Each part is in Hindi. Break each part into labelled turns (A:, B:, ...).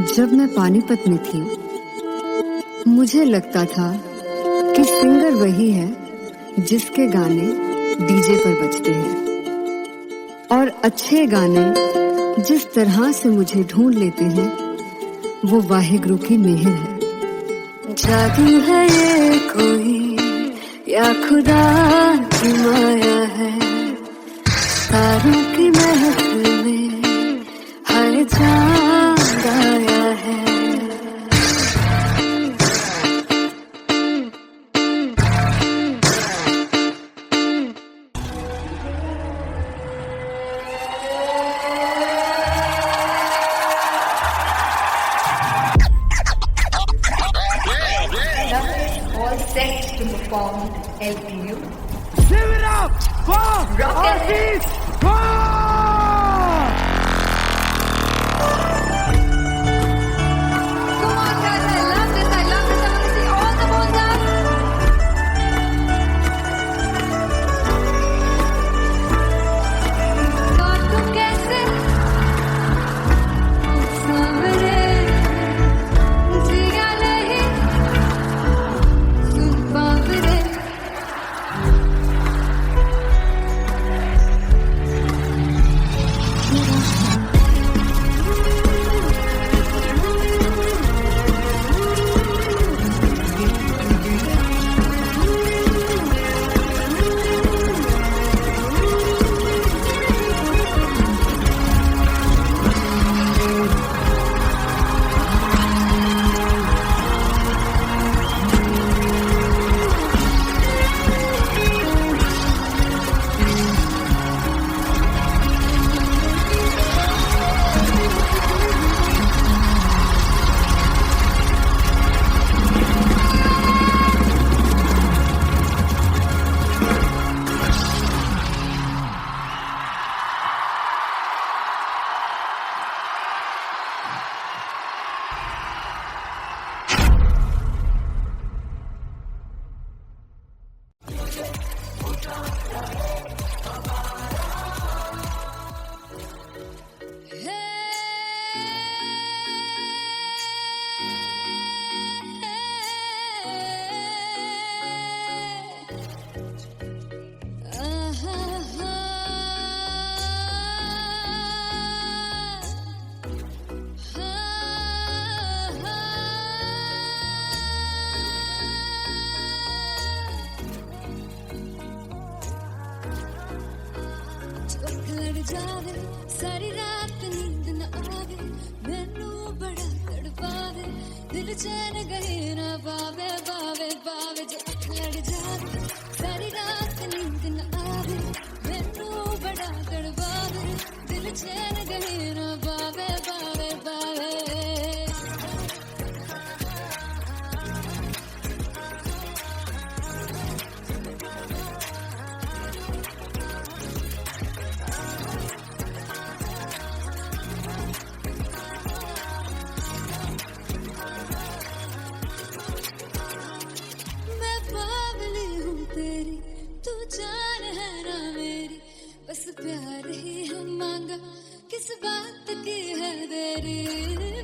A: जब मैं पानीपत में थी, मुझे लगता था कि सिंगर वही है जिसके गाने डीजे पर बजते हैं, और अच्छे गाने जिस तरह से मुझे ढूंढ लेते हैं वो वाहिगुरु की मेहर है। जादू है ये कोई या खुदा की माया है, तारों की महफिल में हर चांद आया है।
B: All set to perform LPU.
C: Give it up for Artist God!
B: Come on guys, I love this, I love this. I want to see all the balls up. God को कैसे सावरे जिया नहीं सुन पावरे। जावे सारी रात नींद न आवे, मैनू बड़ा तड़पावे, दिल चैन गए ना पावे पावे पावे। जो अख लड़ जावे सारी रात नींद न आवे, मैनू बड़ा तड़पावे, दिल चैन गए ना पावे पावे पावे। जान है ना मेरी, बस प्यार ही हम मांगा, किस बात की है देरी।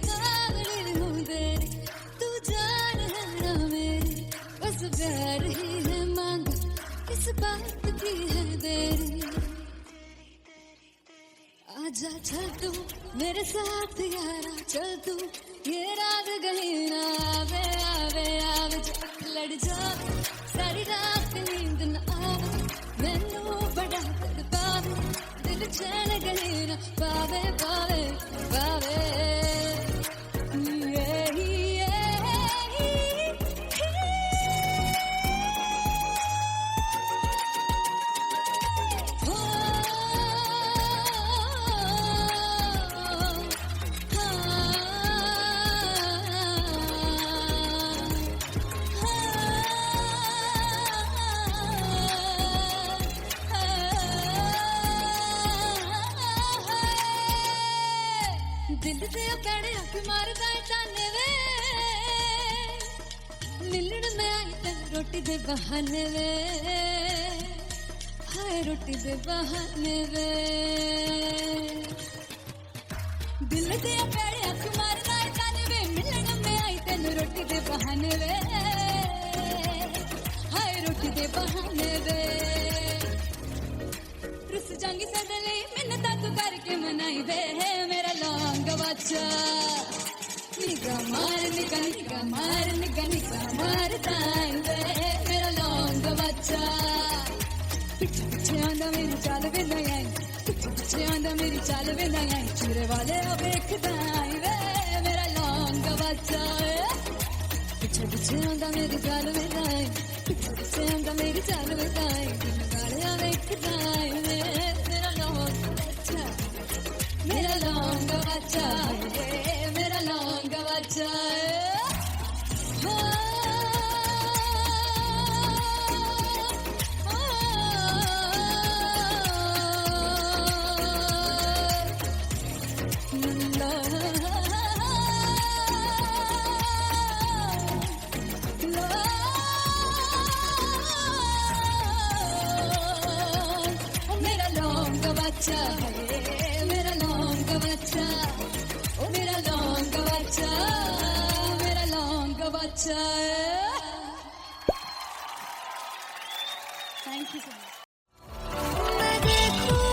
B: पागल हूँ तेरी, तू जान है ना मेरी, बस प्यार ही है मांगा, किस बात की है देरी। आजा चल तू मेरे साथ यारा, चल तू ये रात गई ना आवे आवे आवे। जो लड़ जावे सारी रात नींद न आवे, मैनू बड़ा तड़पावे, दिल चैन गए ना पावे पावे पावे। दिल से पैड़े अख मारदा ताने वे, मिलन में आई तेन रोटी दे बहाने वे, हाय रोटी दे बहाने वे। दिल से पैड़े अख मारदा ताने रोटी दे बहाने वे, हाय रोटी दे बहाने वे। रुस जांगी सदले मिन्नता तू करके मनाई वे, मेरा लौंग बच्चा। निगा मार निगा निगा मार निगा निगा मार ताई वे, मेरा लौंग बच्चा। पिछे पिछे आंदा मेरी चाल वे नहीं आई, पिछे पिछे आंदा मेरी चाल वे नहीं आई, चूरे वाले वेखदा आई वे, मेरा लौंग बच्चा। पिछे पिछे आंदा मेरी चाल वे नहीं आई, पिछे पिछे आंदा मेरी चाल वे नहीं आई, चूरे वाले वेखदा आई वे, मेरा लौंग बच्चा, मेरा लौंग बच्चा, मेरा लौंग बच्चा। मेरा लौंग बच्चा है, मेरा लौंग बच्चा, ओ मेरा लौंग बच्चा, मेरा लौंग बच्चा। Thank you so much. मैं देखूं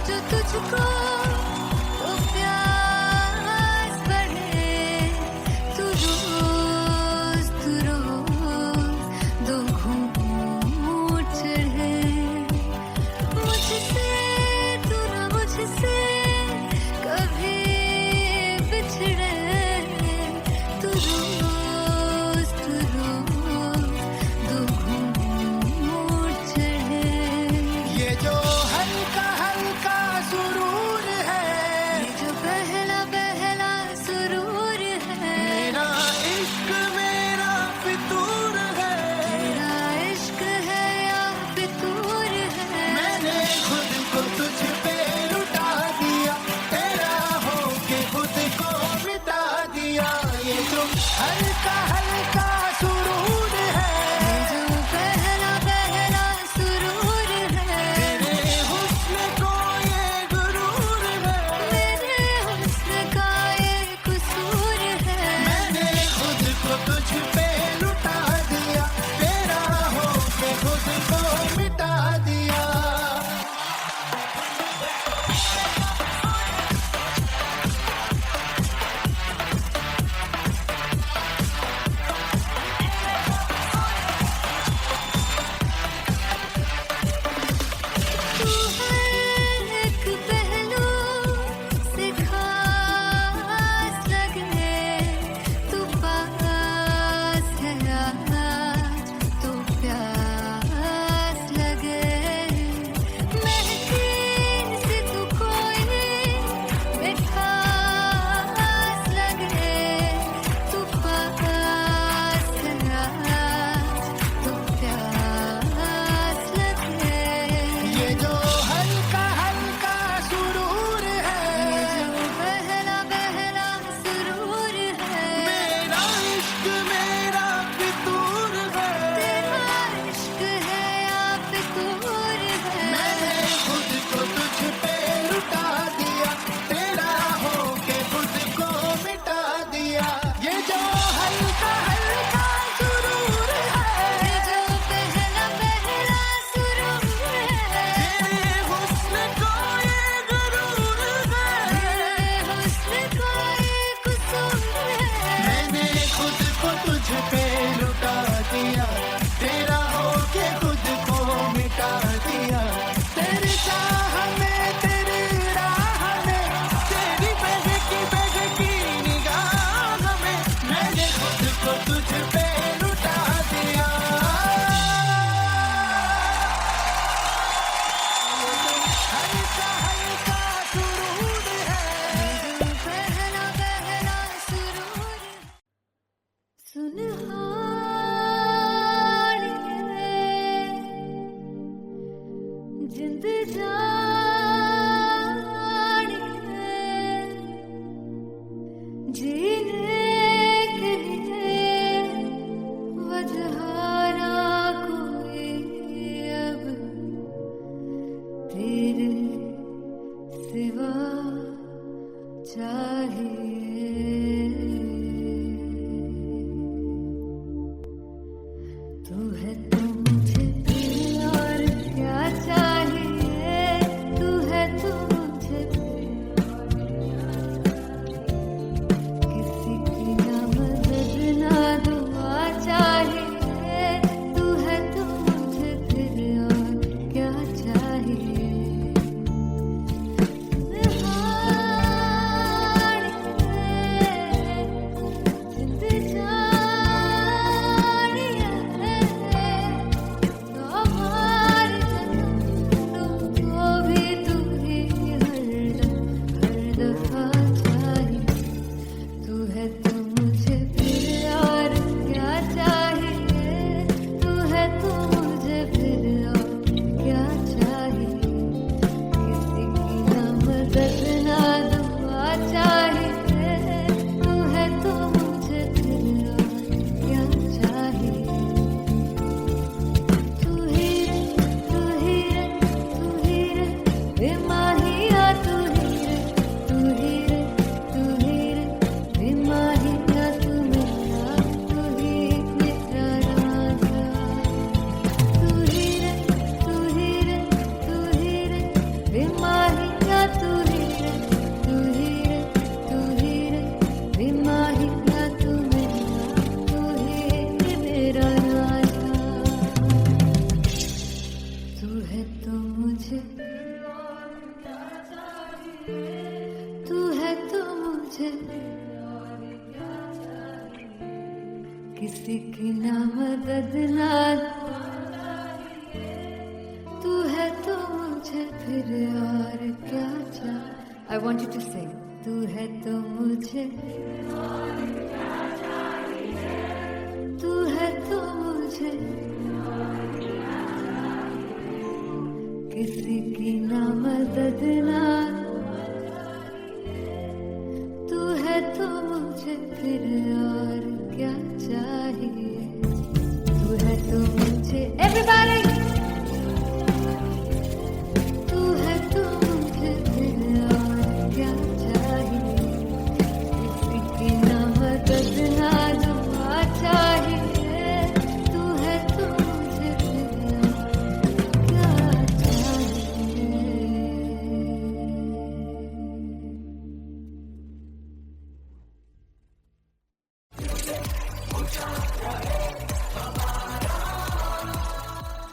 B: जो तुझको तो प्यास बढ़े, तू रोज दो घूंट चढ़े, मुझसे तू ना मुझसे कभी बिछड़े, तू रोज दो घूंट चढ़े।
C: ये जो हल्का हल्का सुरूर है,
B: ये जो पहला पहला सुरूर है,
C: मेरा इश्क मेरा फितूर है।
B: तेरा इश्क है या फितूर है,
C: मैंने खुद को तुझ पे लुटा दिया, तेरा होके खुद को मिटा दिया। ये जो हल्का हल्का सुरूर है,
B: ये जो पहला पहला सुरूर है,
C: तेरे हुस्न को ये गुरूर है।
B: मेरे हुस्न का ये कसूर है,
C: मैंने खुद को तुझ पे लुटा दिया, तेरा होके खुद को मिटा दिया।
B: तू हर एक पहलू से खास लगे, तू पास है आज तो प्यास लगे, महकी से तू कोई मिठास लगे, तू पास है आज तो प्यास लगे।
C: ये जो हल्का हल्का सुरूर है,
B: ये जो पहला पहला सुरूर है,
C: मेरा इश्क मेरा फितूर है।
B: तेरा इश्क है या फितूर है,
C: मैंने खुद को तुझ पे लुटा दिया, तेरा होके खुद को मिटा दिया। ये जो हल्का हल्का सुरूर है,
B: ये जो पहला पहला सुरूर है,
C: तेरे हुस्न को ये गुरूर है।
B: तेरे हुस्न का ये कसूर है,
C: मैंने खुद को तुझ पे लुटा दिया, तेरा होके खुद को मिटा दिया। तेरी चाह में तेरी राह में, तेरी बहकी निगाह में, मैंने खुद को तुझ पे लुटा दिया। हल्का हल्का सुरूर है,
B: ये जो पहला पहला सुरूर है। सुनहारिए जिंद जानिए, जीने के लिए वजह ना कोई अब तेरे सिवा चाहिए। है तो मुझे, तू है तो मुझे किसी की ना मदद ना, तू है तो मुझे फिर और क्या चाह। I want you to sing. तू है तो मुझे, तू है तो मुझे किसी की ना मदद ना, तू है तो मुझे फिर और क्या चाहिए। तू है तो मुझे everybody, तू है तो मुझे फिर और क्या चाहिए। किसी की ना मदद ना दुआ चाहिए, तू है तो मुझे फिर और क्या चाहिए।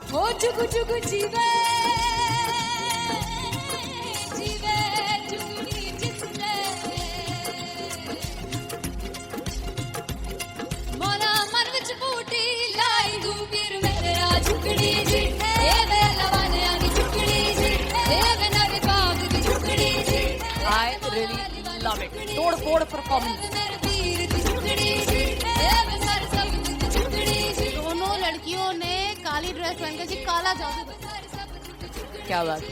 B: हो जुगु जुगु जीवे जीवे जुगनी जिसने मोरा मन विच बूटी लाई दूर मेरे आ झुकड़ी जी, ए वे लवाने आनी झुकड़ी जी, ए वे नवे बाग की झुकड़ी जी।
D: I really love it. तोड़ फोड़ परफॉर्मेंस।
B: मेरे पीर की झुकड़ी जी, ए वे सर सब की झुकड़ी जी।
E: दोनों लड़कियों ने काली ड्रेस पहन कर जी काला जादू,
D: क्या बात है।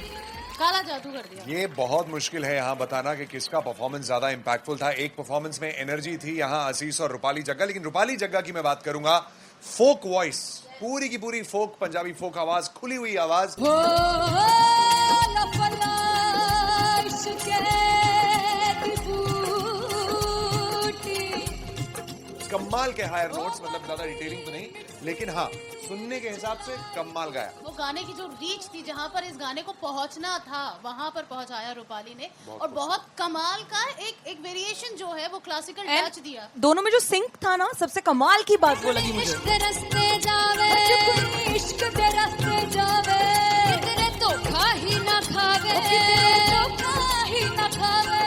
E: काला जादू कर दिया।
F: ये बहुत मुश्किल है यहाँ बताना कि किसका परफॉर्मेंस ज्यादा इंपैक्टफुल था। एक परफॉर्मेंस में एनर्जी थी यहाँ असीस और रूपाली जग्गा, लेकिन रूपाली जग्गा की मैं बात करूंगा फोक वॉइस, पूरी की पूरी फोक, पंजाबी फोक आवाज, खुली हुई आवाज।
B: हो लफला इश्क़े की बूटी।
F: कमाल के हायर नोट्स, मतलब ज्यादा डिटेलिंग तो नहीं, लेकिन हाँ सुनने के हिसाब से कमाल गाया।
E: वो गाने की जो रीच थी, जहाँ पर इस गाने को पहुंचना था वहां पर पहुंचाया रूपाली ने, और बहुत कमाल का एक वेरिएशन जो है वो क्लासिकल टच दिया।
D: दोनों में जो सिंक था ना, सबसे कमाल की बात वो लगी मुझे।
B: इश्क रस्ते जावे, इश्क दे रस्ते जावे, कितने धोखा ही ना खावे, धोखा ही ना खावे।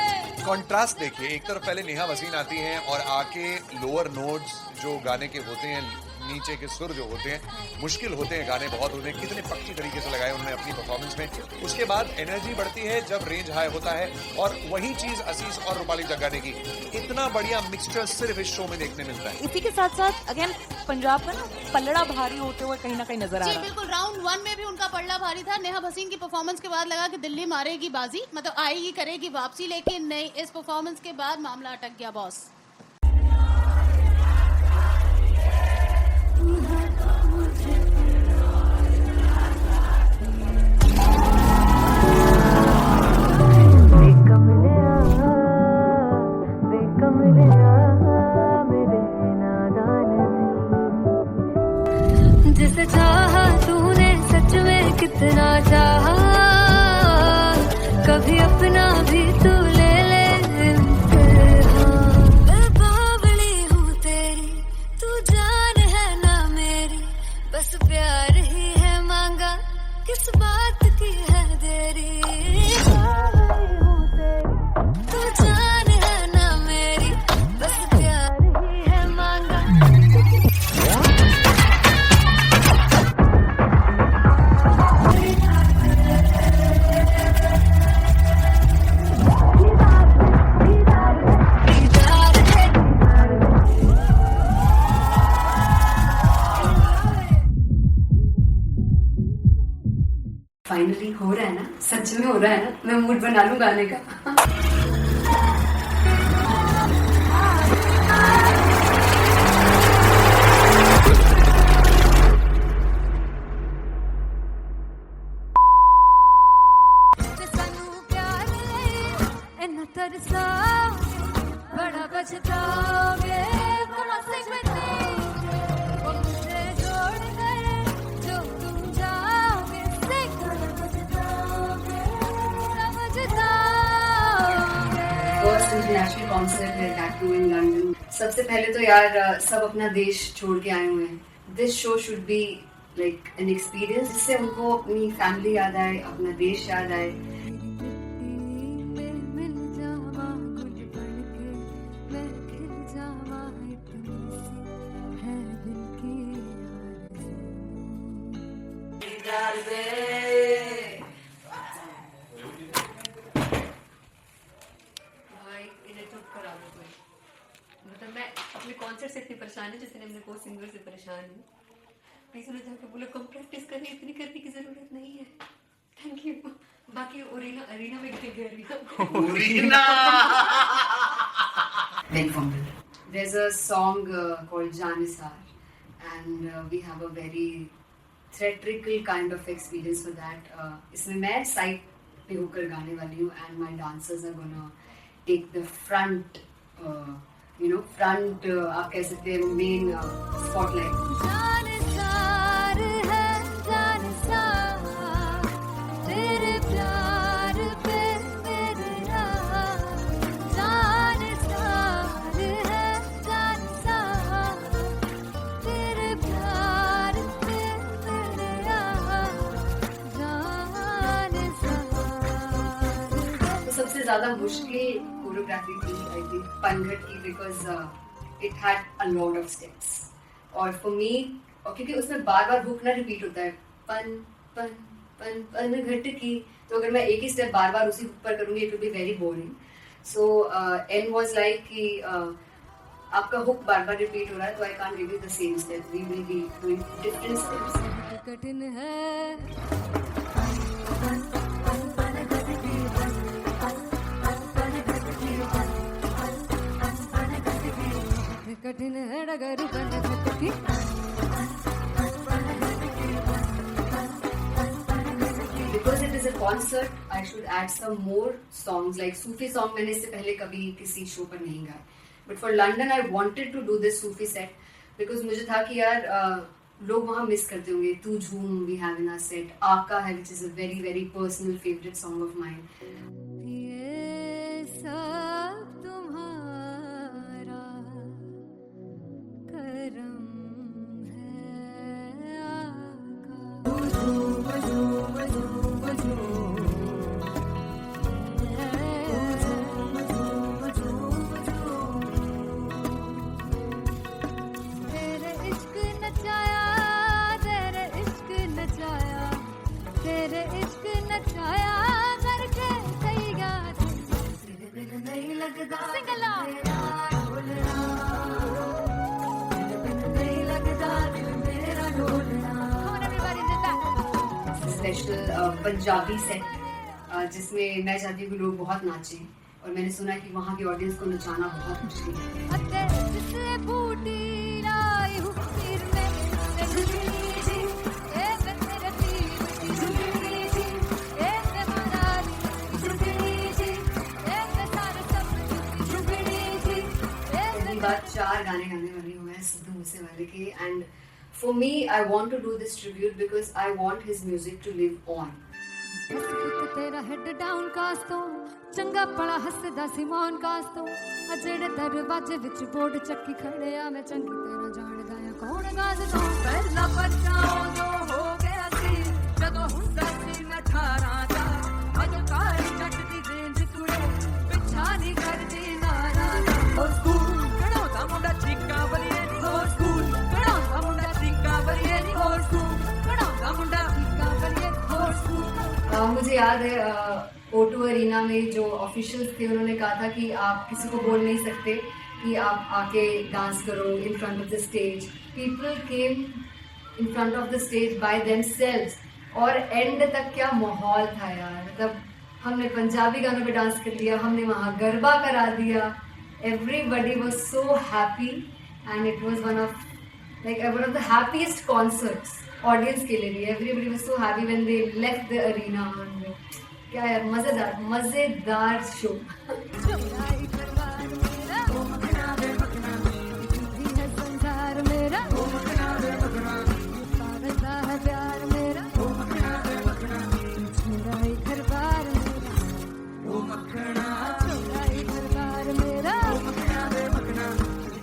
F: कॉन्ट्रास्ट देखिए, एक तरफ पहले नेहा वसीन आती हैं और आके लोअर नोट्स जो गाने के होते हैं, नीचे के सुर जो होते हैं, मुश्किल होते हैं, गाने बहुत होते हैं, कितने पक्की तरीके से लगाए उन्होंने अपनी परफॉर्मेंस में। उसके बाद एनर्जी बढ़ती है जब रेंज हाई होता है, और वही चीज असीस और रूपाली जग्गा ने की। इतना बढ़िया मिक्सचर सिर्फ इस शो में देखने मिलता है।
D: इसी के साथ साथ अगेन पंजाब का ना पल्लड़ा भारी होते हुए कहीं ना कहीं नजर आ
E: जी
D: रहा है।
E: बिल्कुल, राउंड 1 में भी उनका पल्ला भारी था। नेहा भसीन की परफॉर्मेंस के बाद लगा कि दिल्ली मारेगी बाजी, मतलब आएगी करेगी वापसी, लेकिन नहीं, इस परफॉर्मेंस के बाद मामला अटक गया बॉस।
B: जिसे चाहा तूने सच में कितना चाहा, कभी अपना भी तू ले ले इम्तिहान। मैं बावली हूँ तेरी, तू जान है ना मेरी, बस प्यार ही है मांगा, किस बात की है देरी। बावली हूँ तेरी, तू जान है ना मेरी, बस प्यार ही है मांगा।
A: फाइनली हो रहा है ना, सच में हो रहा है ना, मैं मूड बना लूं गाने का।
B: बड़ा पछताओगे, बड़ा से वो मुझे जोड़ गए, जो तुम जाओगे, से बड़ा पछताओगे, समझताओगे।
A: फर्स्ट इंटरनेशनल कॉन्सर्ट है टैटू इन लंदन। सबसे पहले तो यार सब अपना देश छोड़ के आए हुए हैं। This show should be like an experience जिससे उनको अपनी फैमिली याद आए, अपना देश याद आए।
B: मिल जावा गुल बनके मैं खिल जावा इतनी सी है दिल की
A: भाई इन्हें चुप करा दो कोई। मतलब मैं अपने कॉन्सर्ट से इतनी परेशान हूँ जितने अपने को सिंगर से परेशान हूँ। प्लीज उन्हें जाकर बोलो कम प्रैक्टिस करनी, इतनी करने की जरूरत नहीं है। Thank you. बाकी अरीना में गए Very fumble. There's a song called Janisar, and we have a very theatrical kind of experience for that. इसमें मैं साइड पे होकर गाने वाली हूँ, and my dancers are gonna take the front, front आप कह सकते हैं main spotlight.
B: जानसार है जानसार तेरे प्यार पे मेरा जानसार है जानसार तेरे प्यार पे मेरा जानसार।
A: तो सबसे ज्यादा मुश्किल कोरियोग्राफी थी आई थिंक पनघट की, because it had a lot of steps. और फॉर मी, और क्योंकि उसमें बार बार हुक ना रिपीट होता है, पन पन पन पनघट की, तो अगर मैं एक ही स्टेप बार बार उसी हुक पर करूंगी it will be very boring. So an was like कि आपका हुक बार बार रिपीट हो रहा है, तो I can't give you the same step, we will be doing different steps.
B: कठिन है कठिन है डगर पनघट की
A: Because it is a concert, I should add some more songs. Like Sufi song मैंने इससे पहले कभी किसी शो पर नहीं गाया. But for London, I wanted to do this Sufi set because मुझे था कि यार लोग वहाँ मिस करते होंगे. तू झूम we have in our set. आका है which is a very very personal favorite song of mine.
B: ये सब तुम्हारा करम है तेरे इश्क नचाया तेरे इश्क नचाया तेरे इश्क नचाया करके तैयार नहीं लगता सिंगला नहीं लगता मेरा ढोलना। Come on everybody do that.
A: Special Punjabi set जिसमें मैं चाहती हूँ कि लोग बहुत नाचें, और मैंने सुना है कि वहाँ की ऑडियंस को नचाना बहुत मुश्किल है.
B: अते जिससे बूटी लाई हूँ सिर में जुगली जी ए मैं तेरे तीर की जुगली जी ए मैं मराली जुगली जी ए मैं सारे सब जुगली जी ए
A: पहली बार 4 गाने गाने वाली हूँ मैं सिद्धू मूसेवाले के, and for me I want to do this tribute because I want his music to live on.
B: तेरा हेड डाउन कास तो चंगा पड़ा हसदा सिमोन कास तो अजेड़े दरवाजे विच बोर्ड चक्की खड़े आ मैं चंगी तेरा जानदा आ कौन गाज तो पहला बच्चा जो हो गया सी जदों हुंदा सी मैं 18 दा अज काली जट दी रेंज कुड़े पिछा नहीं करदी नारा हो स्कूल कड़ौदा मुंडा चिक्का बलिए नी हो स्कूल कड़ौदा मुंडा चिक्का बलिए नी हो स्कूल कड़ौदा मुंडा चिक्का बलिए हो स्कूल.
A: मुझे याद है O2 अरीना में जो ऑफिशियल्स थे उन्होंने कहा था कि आप किसी को बोल नहीं सकते कि आप आके डांस करो in front of the stage. People came in front of the stage by themselves, और एंड तक क्या माहौल था यार. मतलब हमने पंजाबी गानों पे डांस कर लिया, हमने वहाँ गरबा करा दिया. Everybody was so happy and it was one of the happiest concerts audience के लिए भी. Everybody was so happy when they left the arena. क्या यार मजेदार शो.
B: चौराई परिवार मेरा ओ मखना दे मखना भी है संसार मेरा ओ मखना दे मखना पागलता है प्यार मेरा ओ मखना दे मखना चौराई परिवार मेरा ओ मखना चौराई परिवार मेरा ओ मखना दे मखना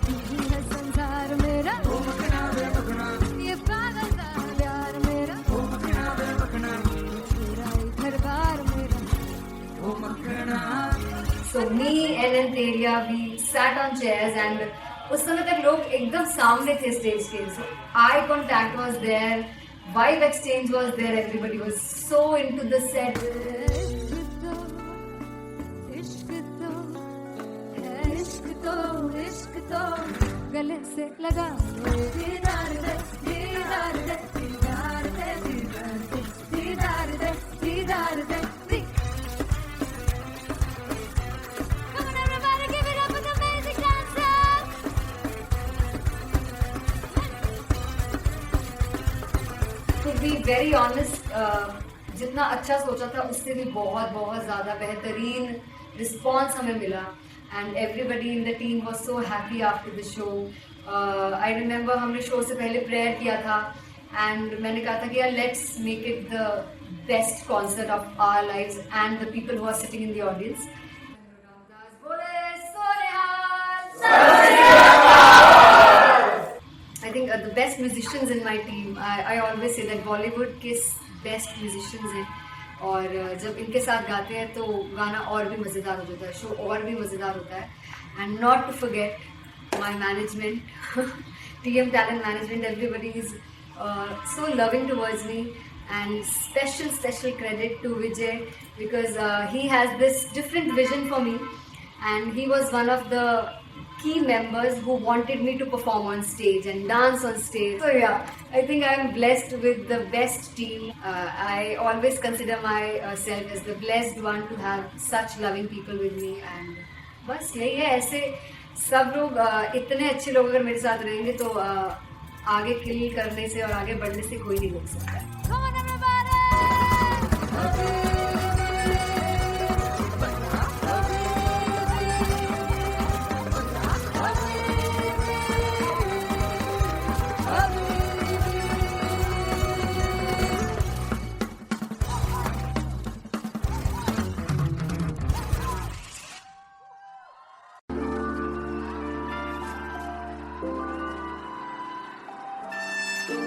B: भी है संसार मेरा ओ मखना दे मखना ये पागलता है प्यार
A: So me and Teria, we sat on chairs and उस समय तक लोग एकदम सामने थे स्टेज के. So eye contact was there, vibe exchange was there, everybody was so into the set.
B: इश्क तो गले से लगा दीदार दे दीदार दे दीदार दे दीदार दे दीदार दे. Come on everybody, give it up for the amazing dancers.
A: To be very honest, जितना अच्छा सोचा था उससे भी बहुत बहुत ज़्यादा बेहतरीन रिस्पॉन्स हमें मिला. And everybody in the team was so happy after the show. I remember हमने शो से पहले प्रेयर किया था and मैंने कहा था कि यार let's make it the best concert of our lives and the people who are sitting in the audience. I think the best musicians in my team. I always say that Bollywood के best musicians हैं. और जब इनके साथ गाते हैं तो गाना और भी मज़ेदार हो जाता है, शो और भी मज़ेदार होता है. And not to forget my management, TM Talent Management, everybody is so loving towards me. And special credit to Vijay because he has this different vision for me and he was one of the key members who wanted me to perform on stage and dance on stage. So yeah, I think I am blessed with the best team. I always consider myself as the blessed one to have such loving people with me. And बस यही है, ऐसे सब लोग इतने अच्छे लोग अगर मेरे साथ रहेंगे तो आगे किल करने से और आगे बढ़ने से कोई नहीं रोक सकता.
B: Come on everybody.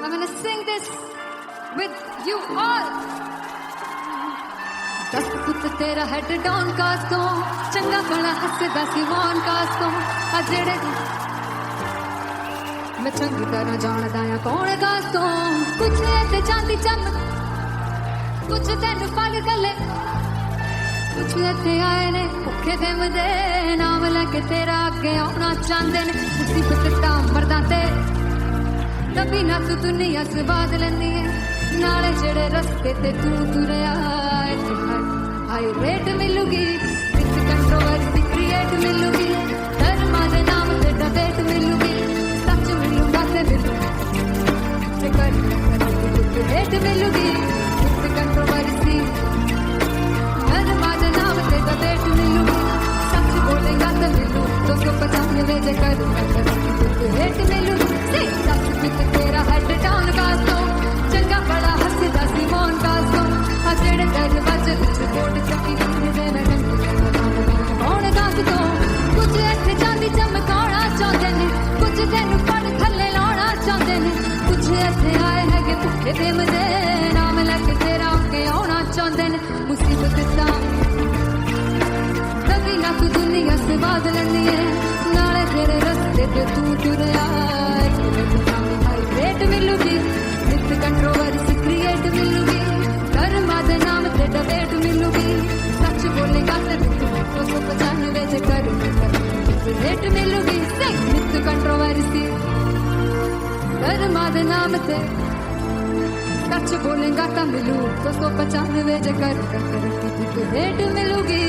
B: I'm gonna sing this with you all. दस पुत तेरा हेड डाउन कास तो चंगा बड़ा हसदा सी वन कास तो आ जेड़े मैं चंगी तरह जानदा आ कौन कास तो कुछ ते चांदी चम कुछ तेन फल गले कुछ ते आए ने भुखे दे मदे नाम लेके तेरा अगे आना चाहते ने मुसीबत ता मरदा ते तभी ना तू दुनिया से बाद लेंदी है नाले जेड़े रस्ते ते तू तुरया हाई रेट मिलूगी विद कंट्रोवर्सी क्रिएट मिलूगी धर्मा दे नाम ते डिबेट मिलूगी सच मिलूगा ते मिलूगी कर रेट मिलूगी विद कंट्रोवर्सी धर्मा दे नाम ते डिबेट मिलूगी सच बोलेगा ते मिलू 295 जे कर रेट मिलूगी सच विद तेरा हेड डाउन का तो चंगा बड़ा हसदा सी मौन का तो आ जेड़े दरवाजे विच कोट चक्की दे मैं कौन का तो कुछ इत्थे चांदी चमकाना चाहते ने कुछ तेनू पड़ थल्ले लाना चाहते ने कुछ इत्थे आए है कि भुखे दे मदे नाम लेके तेरा अगे आना चाहते ने मुसीबत दा तभी ना तू दुनिया से बाद लेंदी है नाले तेरे रस्ते ते तू तुरया रेट मिलूगी विद कंट्रोवर्सी क्रिएट मिलूगी कर्मा दे नाम ते डिबेट मिलूगी सच बोलेगा ते 295 जे कर रेट मिलूगी विद कंट्रोवर्सी कर्मा दे नाम ते सच बोलेगा तो मिलू 295 जे कर रेट मिलूगी.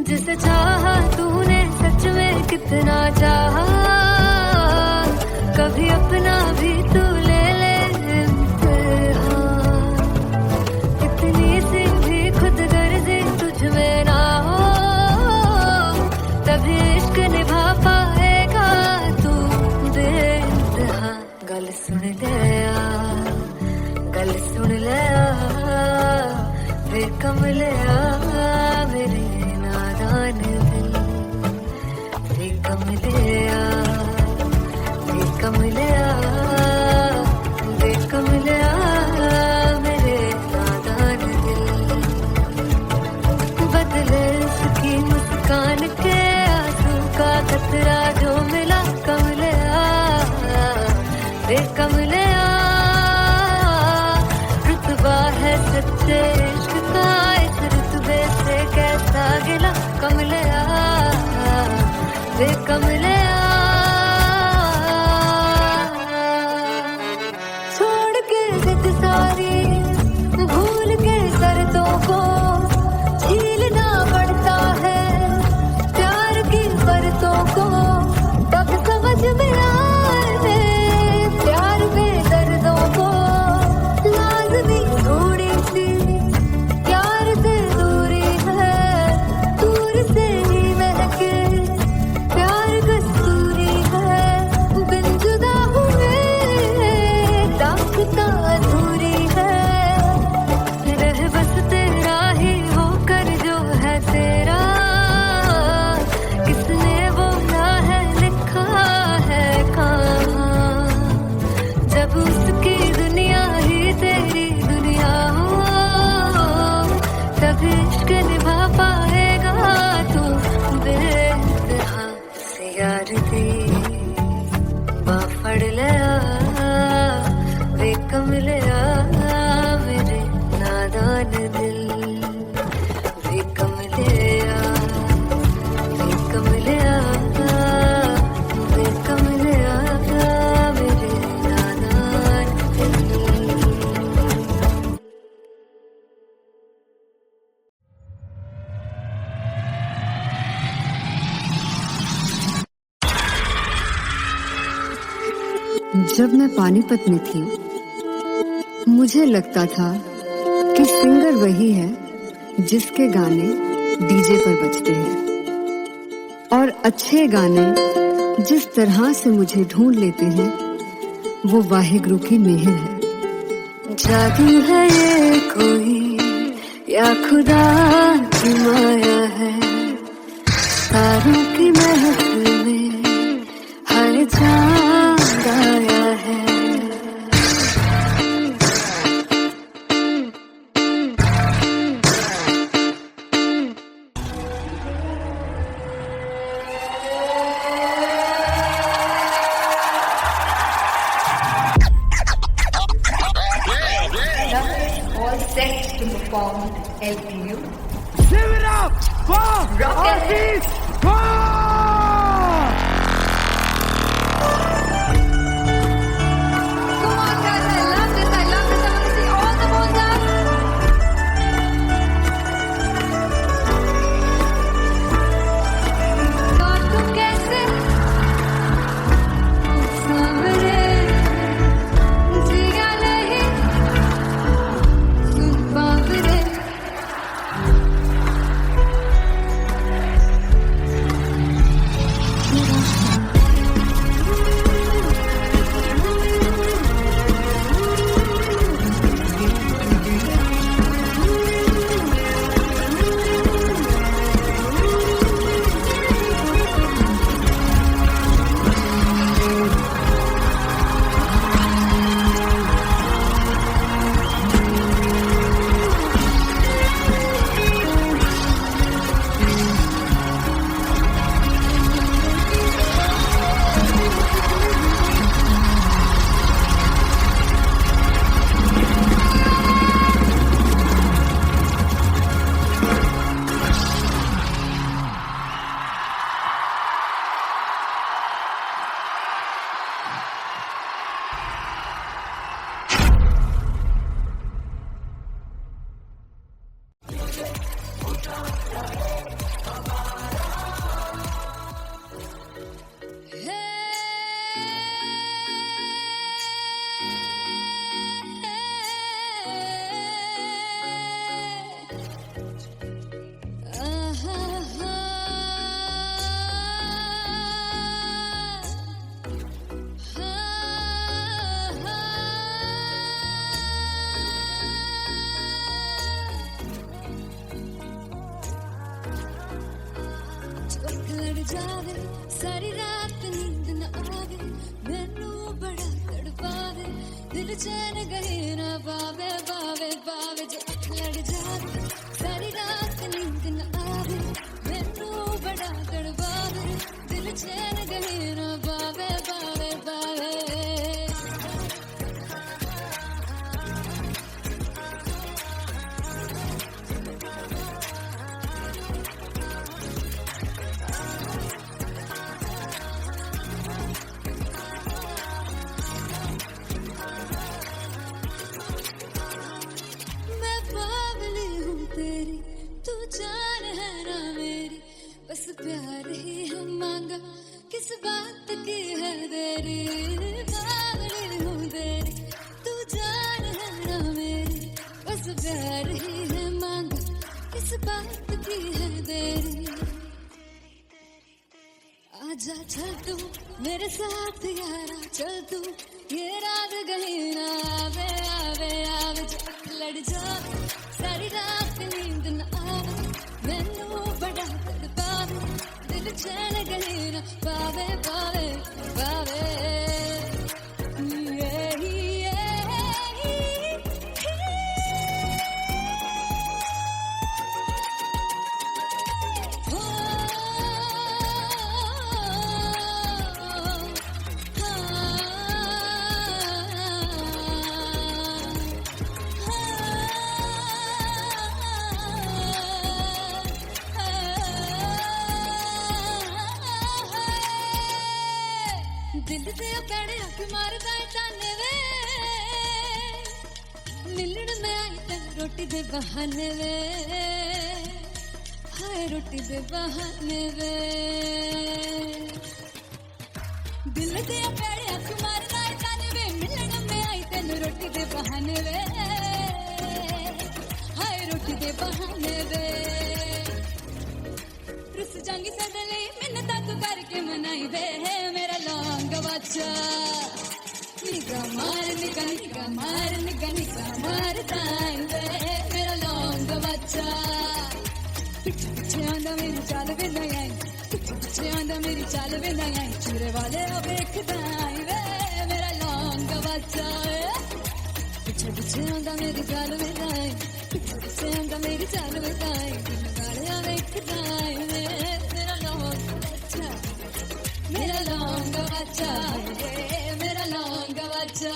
B: जिसे चाहा तूने सच में कितना चाहा के आंसू का कतरा जो मिला कमलिया वे कमलिया रुतबा है सच्चे इश्क का इस रुतबे से कैसा गिला कमलिया वे कमलिया छोड़ के जिद सारी भूल के शर्तों को झीलना पड़ता है प्यार की शर्तों को तब समझ में आए प्यार में दर्दों को लाजमी थोड़ी सी प्यार से दूरी है दूर से ही महके प्यार कस्तूरी है बिन जुदा हुए दास्तां अधूरी है रह बस तेरा ही होकर जो है तेरा किसने बोला है लिखा है कहाँ जब उसकी दुनिया ही तेरी दुनिया हो तब इश्क निभा पाएगा तू बेइंतहा से यार दी बाफड़ लिया वे कमलिया मेरे नादान दिल वे कमलिया वे कमलिया वे कमलिया मेरे नादान दिल
A: जब मैं पानीपत में थी मुझे लगता था कि सिंगर वही है जिसके गाने डीजे पर बजते हैं और अच्छे गाने जिस तरह से मुझे ढूंढ लेते हैं वो वाहिगुरु की मेहर है।
B: जादू है ये कोई या खुदा की माया है तारों की महफिल में हर चांद आया है
A: All set to perform LPU.
C: Give it up for Artist
B: Come on guys, I love this, I want to see all the balls up. और तू कैसे सावरे जिया नहीं सुन बावरे जावे सारी रात नींद न आवे मैनू बड़ा तड़पावे दिल चैन गए ना पावे पावे पावे जो अख लड़ जावे सारी रात नींद न आवे मैनू बड़ा चैन गए ना बावे बावे बावे मैं बावली हूँ तेरी तू जान है ना मेरी बस प्यार ही है मांगा किस बात की है देरी बावली हूँ तेरी तू जान है ना मेरी बस प्यार ही है मांगा किस बात की है देरी आजा चल तू मेरे साथ यारा चल तू ये रात गई ना आवे आवे आवे जो लड़ जा सारी रात नींद न आवे मैनू बड़ा तड़पावे दिल चैन गई ना पावे पावे पावे दिल से पैड़े हक मारदा ताने वे मिलन में आई ते रोटी दे बहाने वे हाय रोटी दे बहाने वे दिल से पैड़े हक मारदा ताने वे मिलन में आई ते रोटी दे बहाने वे हाय रोटी दे बहाने वे रुस जांगी सदले मिन्नत तक करके मनाई वे मेरा लौंग बच्चा निगा मार ताई वे मेरा लौंग बच्चा पीछे पीछे आंदा मेरी चाल वे नहीं आई पीछे पीछे आंदा मेरी चाल वे नहीं आई चूरे वाले अब देखदा आई वे मेरा लौंग बच्चा पीछे पीछे आंदा मेरी चाल वे नहीं आई पीछे पीछे आंदा मेरी चाल वे नहीं आई चूरे वाले अब देखदा आई वे मेरा लौंग बच्चा मेरा लौंग बच्चा मेरा लौंग बच्चा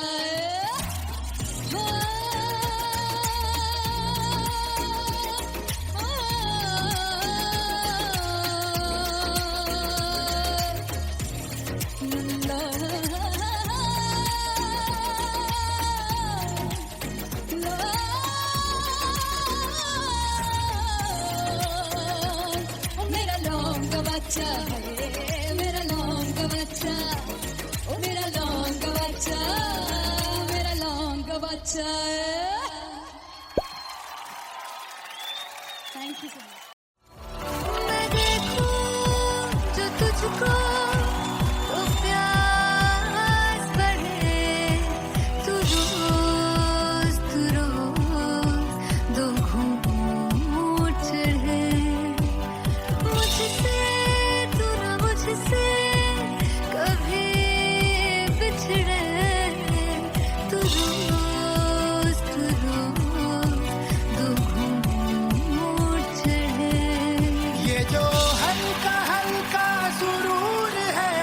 B: मेरा लौंग बच्चा मेरा लौंग बच्चा ओ मेरा लौंग बच्चा मेरा लौंग बच्चा थैंक यू सो मच मैं देखूं जो तुझको तो प्यास बढ़े तू रोज दो घूंट चढ़े मुझसे तू ना मुझसे कभी बिछड़े तू रोज दो घूंट चढ़े
C: ये जो हल्का हल्का सुरूर है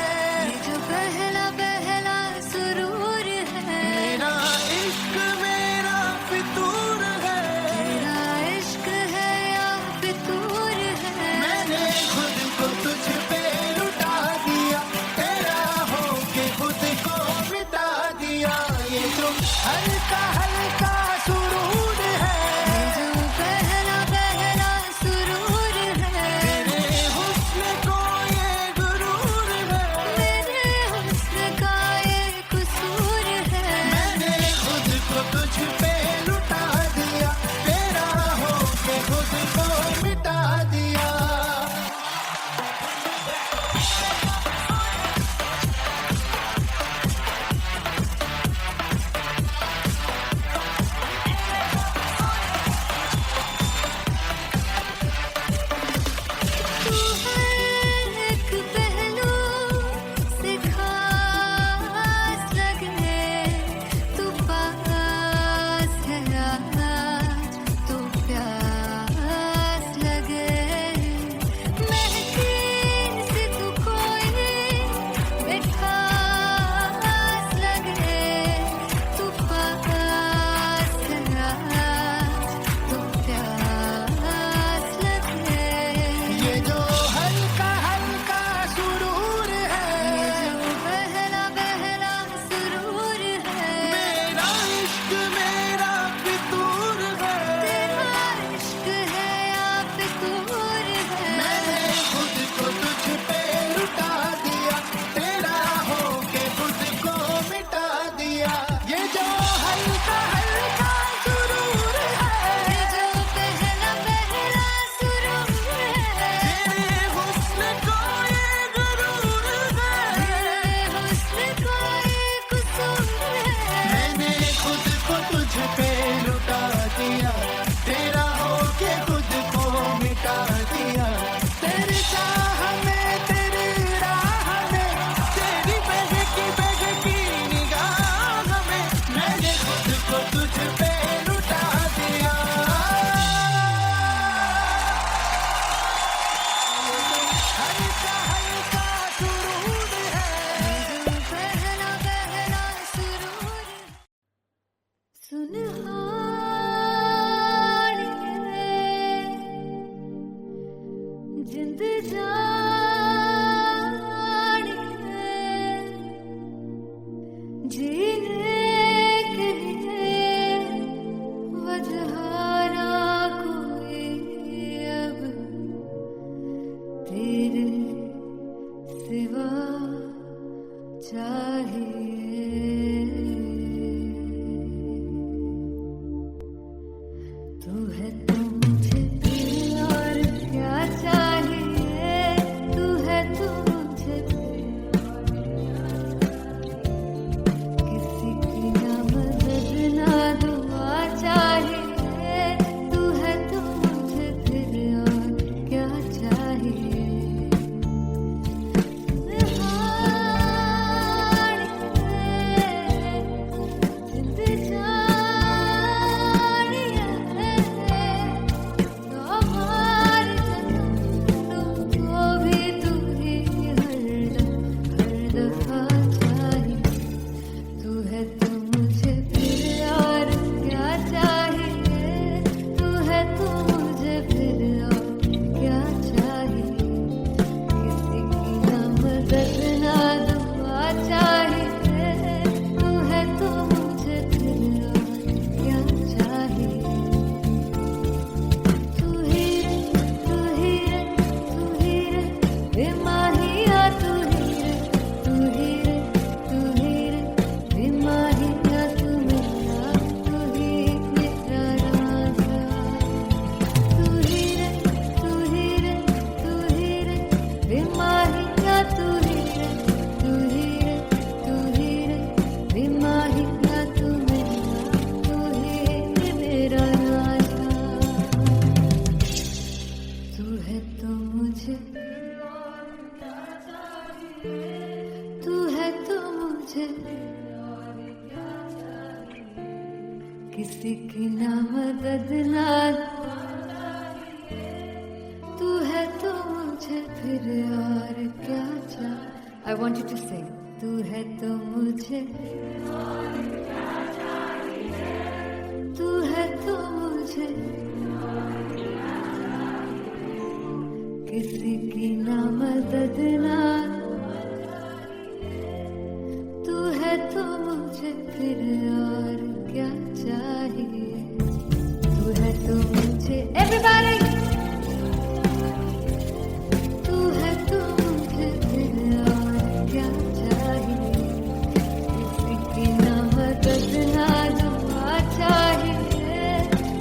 B: ये जो पहला पहला सुरूर है
C: मेरा इश्क मेरा फितूर है
B: तेरा इश्क है या फितूर है
C: मैंने खुद को तुझ पे लुटा दिया तेरा होके खुद को मिटा दिया ये जो हल्का हल्का सुरूर है
B: ये जो पहला पहला सुरूर है
C: तेरे हुस्न को ये गुरूर है
B: मेरे हुस्न का ये कसूर है
C: मैंने खुद को तुझ पे लुटा दिया तेरा होके खुद को मिटा दिया
B: तू हर एक पहलू से खास लगे तू पास है आज तो प्यास लगे महकी से तू कोई जाने जीने के लिए वजह ना कोई अब तेरे सिवा चाहिए। तू है तो मुझे फिर और क्या चाहिए, तू है तो मुझे किसी की ना मदद ना दुआ चाहिए, तू है तो मुझे फिर और क्या चाहिए। किसी की ना मदद ना तू है तो मुझे फिर और क्या चाहिए।
A: I want you to sing.
B: तू है तो मुझे तू है तो मुझे किसी की ना मदद ना तू है तो मुझे फिर और क्या चाहिए। तू है तो मुझे everybody तू है तो मुझे फिर और क्या चाहिए। किसी की ना मदद ना दुआ चाहिए,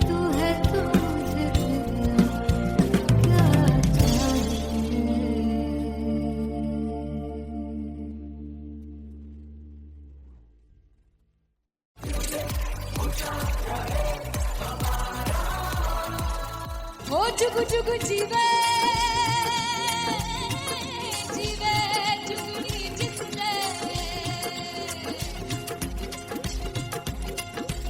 B: तू है तो मुझे फिर और क्या चाहिए। हो जुगु जुगु जीवे जीवे जुगनी जिसने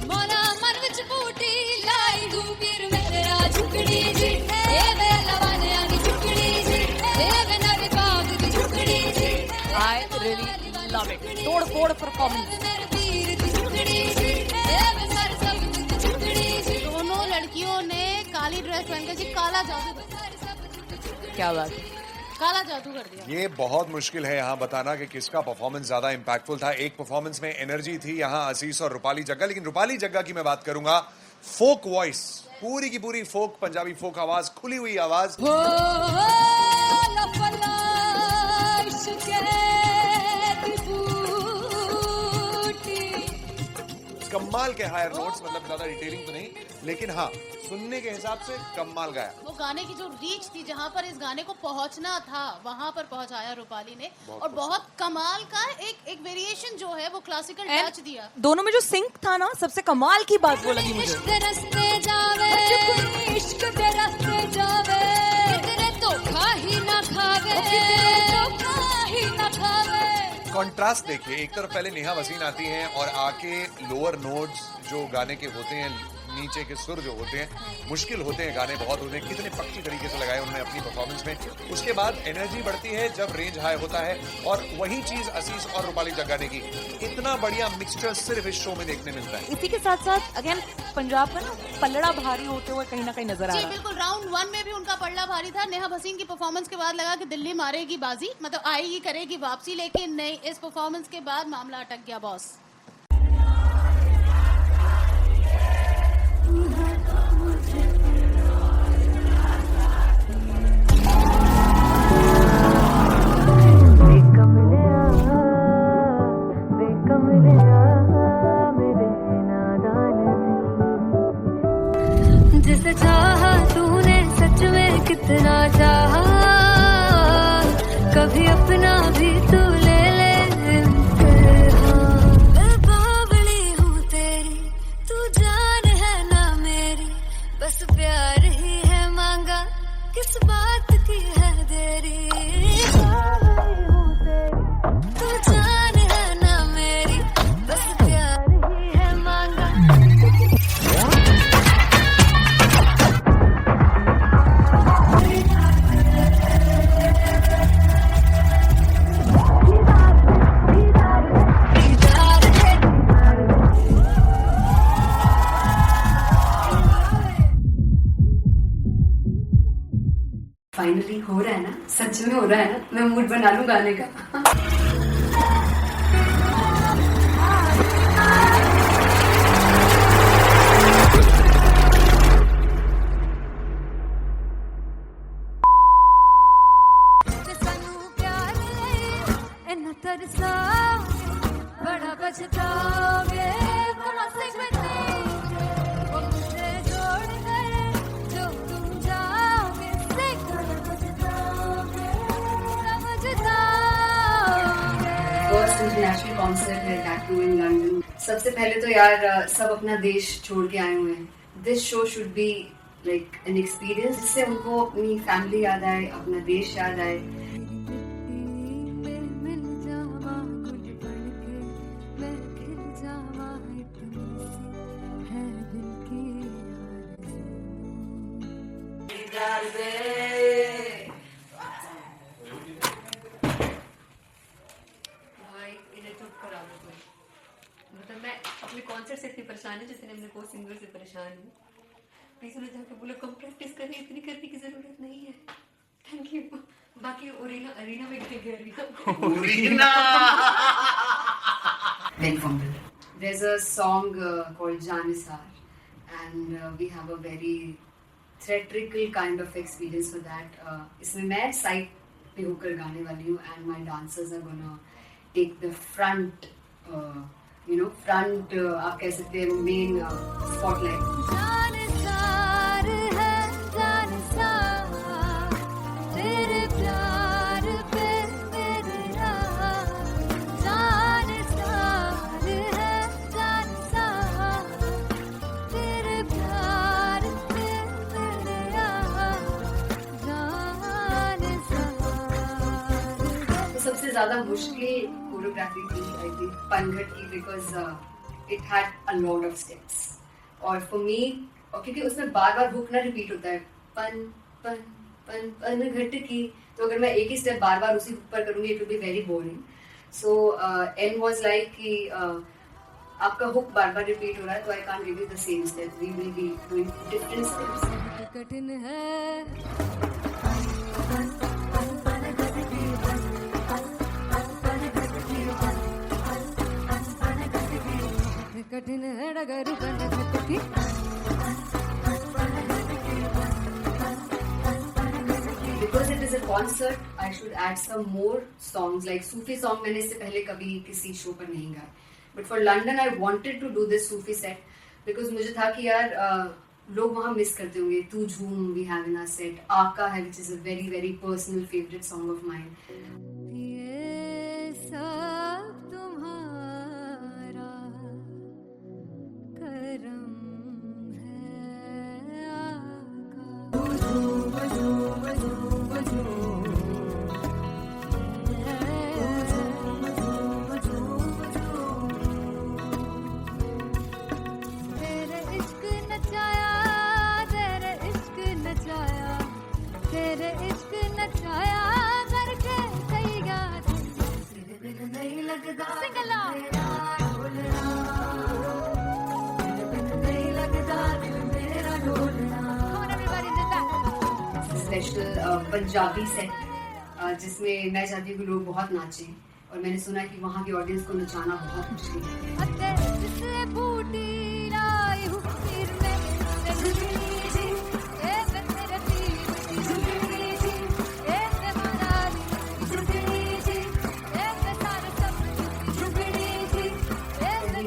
B: मोरा मन विच बूटी लाई गुबीर मेरे आ झुकड़ी जी ए वे लवाने आनी झुकड़ी जी ए वे नवी बाग की झुकड़ी जी।
D: I really love it. तोड़ फोड़ परफॉर्मेंस।
B: मेरे पीर की झुकड़ी जी ए वे सर सब की झुकड़ी जी। दोनों लड़कियों ने काली ड्रेस पहनकर जी काला जादू
D: क्या बात है।
B: काला जादू कर दिया।
F: ये बहुत मुश्किल है यहाँ बताना कि किसका परफॉर्मेंस ज्यादा इंपैक्टफुल था। एक परफॉर्मेंस में एनर्जी थी यहाँ असीस और रूपाली जग्गा, लेकिन रूपाली जग्गा की मैं बात करूंगा फोक वॉइस, पूरी की पूरी फोक, पंजाबी फोक आवाज, खुली हुई आवाज।
B: हो लफला इश्क़े दी बूटी।
F: कमाल के हायर नोट्स, मतलब ज्यादा डिटेलिंग तो नहीं, लेकिन हाँ सुनने के हिसाब से कमाल गाया।
E: वो गाने की जो रीच थी, जहाँ पर इस गाने को पहुंचना था वहां पर पहुंचाया रूपाली ने। और बहुत कमाल का एक वेरिएशन जो है वो क्लासिकल टच दिया।
D: दोनों में जो सिंक था ना, सबसे कमाल की बात वो लगी मुझे।
B: इश्क रस्ते जावे इश्क के रस्ते जावे कितने धोखा ही ना खावे धोखा ही ना खावे।
F: कॉन्ट्रास्ट देखिए, एक तरफ पहले नेहा वसीन आती हैं और आके लोअर नोट्स जो गाने के होते हैं नीचे के सुर जो होते हैं मुश्किल होते हैं, गाने बहुत होते हैं, कितने पक्की तरीके से लगाए उन्होंने अपनी परफॉर्मेंस में। उसके बाद एनर्जी बढ़ती है जब रेंज हाई होता है, और वही चीज असीस और रूपाली जग्गाने की इतना बढ़िया मिक्सचर सिर्फ इस शो में देखने मिलता है।
D: इसी के साथ साथ अगेन पंजाब का ना पल्लड़ा भारी होते हुए कहीं ना कहीं नजर आ
E: जी
D: रहा है।
E: बिल्कुल, राउंड 1 में भी उनका पलड़ा भारी था। नेहा भसीन की परफॉर्मेंस के बाद लगा कि दिल्ली मारेगी बाजी, मतलब आएगी करेगी वापसी, लेकिन नहीं, इस परफॉर्मेंस के बाद मामला अटक गया बॉस।
B: जिसे चाहा तूने सच में कितना चाहा, कभी अपना भी तू ले ले इम्तिहान। मैं बावली हूँ तेरी, तू जान है ना मेरी, बस प्यार ही है मांगा, किस बात की है देरी। बावली हूँ तेरी, तू जान है ना मेरी, बस प्यार ही है मांगा।
A: फाइनली हो रहा है ना, सच में हो रहा है ना, मैं मूड बना लूं गाने का।
B: सानू प्यार ले इन्ना तरसाओगे, बड़ा पछताओगे, कहाँ से बचेंगे वो मुझे छोड़ कर, जो तुम जाओगे से कहाँ पछताओगे, समझताओगे।
A: फर्स्ट इंटरनेशनल कॉन्सर्ट है टैटू इन लंदन। सबसे पहले तो यार सब अपना देश छोड़ के आए हुए हैं। This show should be like an experience, जिससे उनको अपनी फैमिली याद आए, अपना देश याद आए।
B: मिल जावा गुल बनके, मैं खिल जावा इतनी सी है दिल की
A: भाई इन्हें चुप करा दो तुम। मतलब मैं अपने कॉन्सर्ट से इतनी परेशान है जितने अपने को सिंगर से परेशान हूँ। प्लीज उन्हें जाके बोलो कम प्रैक्टिस करें, इतनी करने की जरूरत नहीं है। Thank you. बाकी अरीना में गए arena Big fumble. There's a song called Janisar, and we have a very theatrical kind of experience for that. इसमें मैं साइड पे होकर गाने वाली हूँ, and my dancers are gonna take the front, front आप कह सकते हैं main spotlight.
B: जानसार है जानसार, तेरे प्यार पे मेरी राह। जानसार है जानसार, तेरे प्यार पे मेरी राह। जानसार
A: तो सबसे ज्यादा मुश्किल कोरियोग्राफी थी आई थिंक पनघट की, because it had a lot of steps, और फॉर मी, और क्योंकि उसमें बार बार हुक ना रिपीट होता है, पन पन पन पनघट की, तो अगर मैं एक ही स्टेप बार बार उसी हुक पर करूंगी it will be very boring. So an was like कि आपका हुक बार बार रिपीट हो रहा है, तो I can't give you the same step, we will be doing different steps.
B: कठिन है कठिन है डगर पनघट की।
A: Because it is a concert, I should add some more songs, like Sufi song मैंने इससे पहले कभी किसी शो पर नहीं गाया. But for London, I wanted to do this Sufi set because मुझे था कि यार लोग वहाँ मिस करते होंगे. तू झूम we have in our set. आका है which is a very very personal favorite song of mine.
B: ये सब तुम्हारा करम है आका। तेरे इश्क न
A: पंजाबी सेट जिसमें मैं चाहती हूँ कि लोग बहुत नाचें, और मैंने सुना कि वहाँ की ऑडियंस को नचाना बहुत मुश्किल है।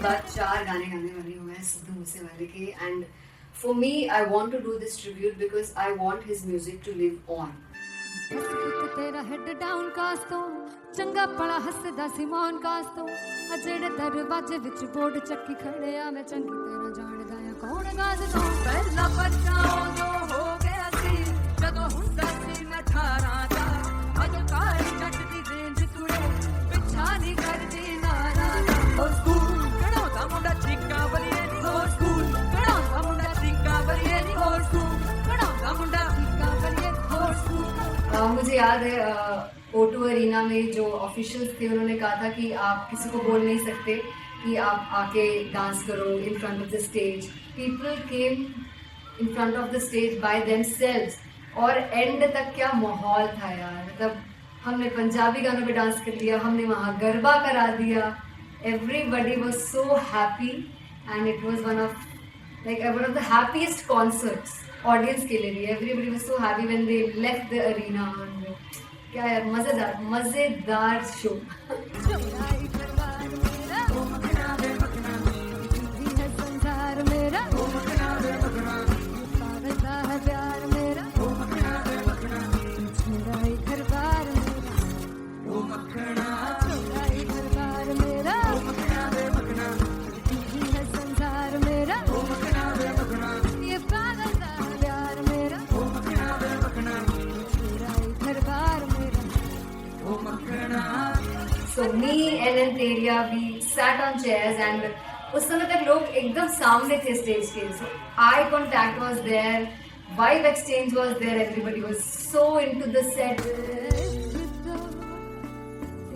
A: बात 4 गाने गाने वाली हूँ मैं सिद्धू मूसेवाले के, and for me I want to do this tribute because I want his music to live on.
B: तेरा हेड डाउन कास तो चंगा पड़ा हसदा सिमोन कास तो अजेड़े दरवाजे विच बोर्ड चक्की खड़े आ मैं चंगी तेरा जानदा आ कौन गाज तो पहला बच्चा जो हो गया सी जदों हुंदा सी मैं 18 दा अज कार जट दी रेंज तुड़े पिछा नहीं करदी नारा ओ स्कूल कड़ा मुंडा चिक्का बलिए नी ओ स्कूल कड़ा मुंडा चिक्का बलिए नी ओ स्कूल कड़ा मुंडा चिक्का बलिए ओ स्कूल।
A: मुझे याद है O2 अरीना में जो ऑफिशियल्स थे उन्होंने कहा था कि आप किसी को बोल नहीं सकते कि आप आके डांस करो in front of the stage. People came in front of the stage by themselves, और एंड तक क्या माहौल था यार। मतलब हमने पंजाबी गानों पे डांस कर लिया, हमने वहाँ गरबा करा दिया, everybody was so happy and it was one of the happiest concerts audience के लिए भी। Everybody was so happy when they left the arena. क्या यार, मजेदार show. So me and Anteria, we sat on chairs and उस समय तक लोग एकदम सामने थे स्टेज के। So eye contact was there, vibe exchange was there, everybody was so into the set.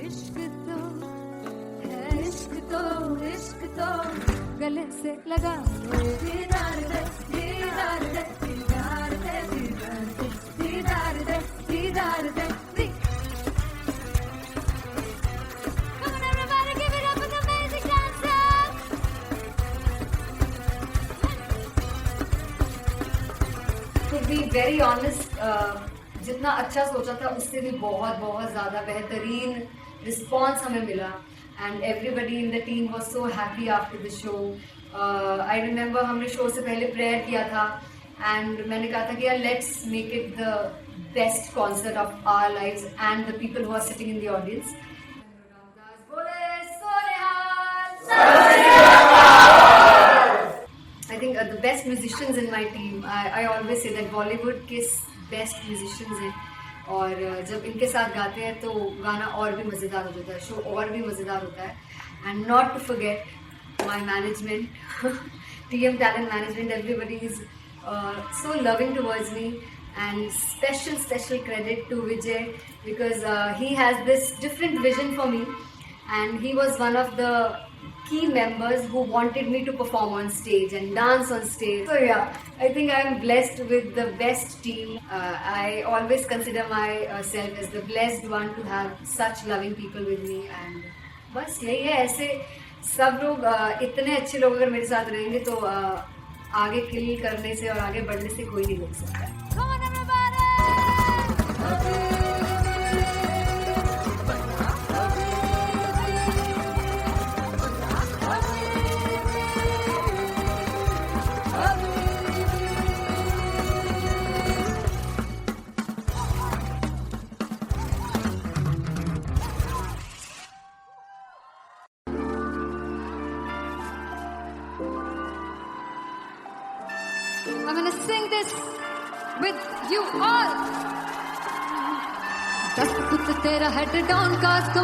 B: इश्क तो गले से लगा दीदार दे दीदार दे दीदार दे दीदार दे दीदार दे।
A: To be very honest, जितना अच्छा सोचा था उससे भी बहुत ज़्यादा बेहतरीन रिस्पॉन्स हमें मिला, and everybody in the team was so happy after the show. I remember हमने शो से पहले प्रेयर किया था, एंड मैंने कहा था कि यार let's make it the best concert of our lives and the people who are sitting in the audience. I think the best musicians in my team, I always say that Bollywood के best musicians हैं, और जब इनके साथ गाते हैं तो गाना और भी मज़ेदार हो जाता है, शो और भी मज़ेदार होता है। And not to forget my management, TM Talent Management, everybody is so loving towards me, and special credit to Vijay because he has this different vision for me, and he was one of the key members who wanted me to perform on stage and dance on stage. So yeah, I think I am blessed with the best team. I always consider myself as the blessed one to have such loving people with me, and बस यही है। ऐसे सब लोग इतने अच्छे लोग अगर मेरे साथ रहेंगे तो आगे किल करने से और आगे बढ़ने से कोई नहीं रोक सकता।
B: I'm gonna sing this with you all. दस पुत तेरा हेड डाउन कास तो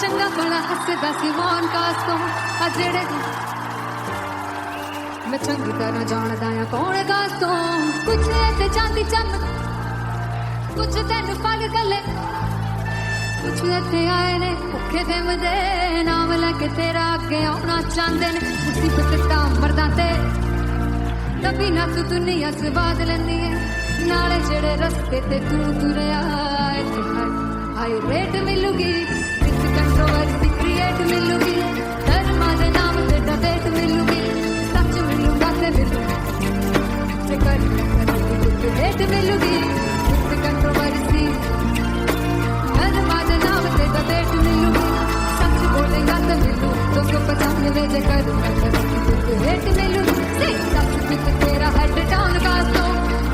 B: चंगा बड़ा हसदा सिमोन कास तो अजेड़े मैं चंगी तरह जानदा आ कौन कास तो कुछ ते चांदी चम कुछ तेन पग गले कुछ ते आए ने भुखे दे मदे नाम लेके तेरा अगे आना चाहते ने मुसीबत दा मरदा ते तभी ना तू दुनिया से बात लेनी है नाले जेड़े रस्ते ते तू तुरया इत्थे हाई रेट मिलूगी विच कंट्रोवर्सी क्रिएट मिलूगी धर्मा दे नाम ते डिबेट मिलूगी सच मिलूगा ते मिलूगी कर रेट मिलूगी विच कंट्रोवर्सी धर्मा दे नाम ते डिबेट मिलूगी सच बोलेगा तो मिलू 295 जे कर रेट मिलूगी सच पिट तेरा हेड डाउन कास दो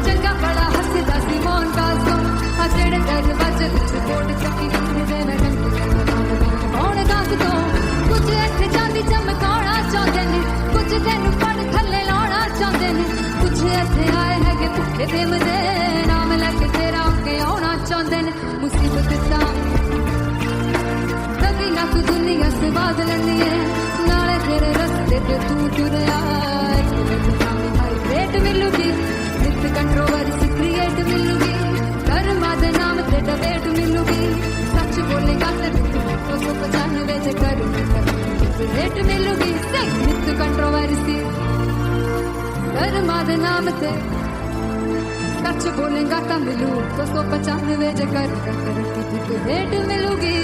B: चंगा बड़ा हंसदा सी मोहन कास दो आ जेड़े दरवाजे ते कोट चक्की दे मैं कौन कास दो कुछ इत्थे चांदी चमकाना चाहते ने कुछ तेनू पड़ थल्ले लाना चाहते ने कुछ इत्थे आए है कि भुखे दे मजे नाम लेके तेरा अगे आना चाहते ने मुसीबत दा कभी ना तू दुनिया से बात लेनी है नाले तेरे रस्ते ते तू तुरया रेट मिलूगी विथ कंट्रोवर्सी क्रिएट मिलूगी धर्मा दे नाम ते डिबेट मिलूगी सच बोलेगा ते 295 जे कर रेट मिलूगी विथ कंट्रोवर्सी धर्मा दे नाम ते सच बोलेगा तो मिलू 295 जे कर रेट मिलूगी